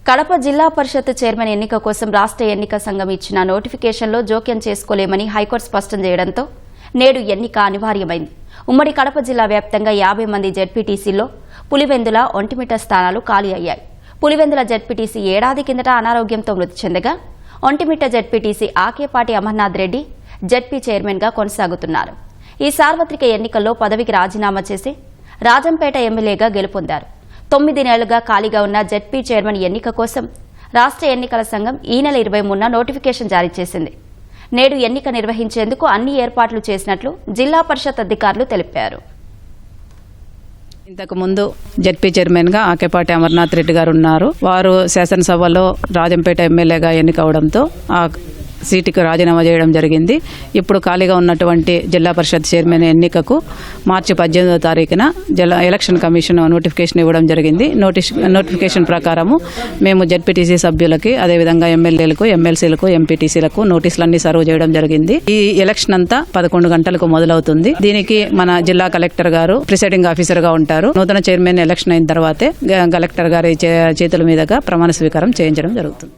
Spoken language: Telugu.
కడప జిల్లా పరిషత్ చైర్మన్ ఎన్నిక కోసం రాష్ట్ర ఎన్నిక సంఘం ఇచ్చిన నోటిఫికేషన్లో జోక్యం చేసుకోలేమని హైకోర్టు స్పష్టం చేయడంతో నేడు ఎన్నిక అనివార్యమైంది. ఉమ్మడి కడప జిల్లా వ్యాప్తంగా 50 మంది జెడ్పీటీసీల్లో పులివెందుల, ఒంటిమిట్ట స్థానాలు ఖాళీ అయ్యాయి. పులివెందుల జెడ్పీటీసీ ఏడాది కిందట అనారోగ్యంతో మృతి చెందగా ఒంటిమిట్ట జెడ్పీటీసీ ఆకేపాటి అమర్నాథ్ రెడ్డి జెడ్పీ చైర్మన్గా కొనసాగుతున్నారు. ఈ సార్వత్రిక ఎన్నికల్లో పదవికి రాజీనామా చేసి రాజంపేట ఎమ్మెల్యేగా గెలుపొందారు. 9 నెలలుగా ఖాళీగా ఉన్న జెడ్పీ చైర్మన్ ఎన్నిక కోసం రాష్ట్ర ఎన్నికల సంఘం ఈ నెల 23న నోటిఫికేషన్ జారీ చేసింది. నేడు ఎన్నిక నిర్వహించేందుకు అన్ని ఏర్పాట్లు చేసినట్లు జిల్లా పరిషత్ అధికారులు తెలిపారు. ఇంతకు ముందు జెడ్పీ చైర్మన్గా ఆకేపాటి అమర్నాథ్ రెడ్డి గారు ఉన్నారు. వారు శాసనసభలో రాజంపేట ఎమ్మెల్యేగా ఎన్నికవడంతో ఆ సీటుకు రాజీనామా చేయడం జరిగింది. ఇప్పుడు ఖాళీగా ఉన్నటువంటి జిల్లా పరిషత్ చైర్మన్ ఎన్నికకు మార్చి 18వ తారీఖున ఎలక్షన్ కమిషన్ నోటిఫికేషన్ ఇవ్వడం జరిగింది. నోటిఫికేషన్ ప్రకారము మేము జెడ్పీటీసీ సభ్యులకి, అదేవిధంగా ఎమ్మెల్యేలకు, ఎమ్మెల్సీలకు, ఎంపీటీసీలకు నోటీసులన్నీ సర్వ్ చేయడం జరిగింది. ఈ ఎలక్షన్ అంతా 11 గంటలకు మొదలవుతుంది. దీనికి మన జిల్లా కలెక్టర్ గారు ప్రిసైడింగ్ ఆఫీసర్ గా ఉంటారు. నూతన చైర్మన్ ఎలక్షన్ అయిన తర్వాతే కలెక్టర్ గారి చేతుల మీదుగా ప్రమాణ స్వీకారం చేయించడం జరుగుతుంది.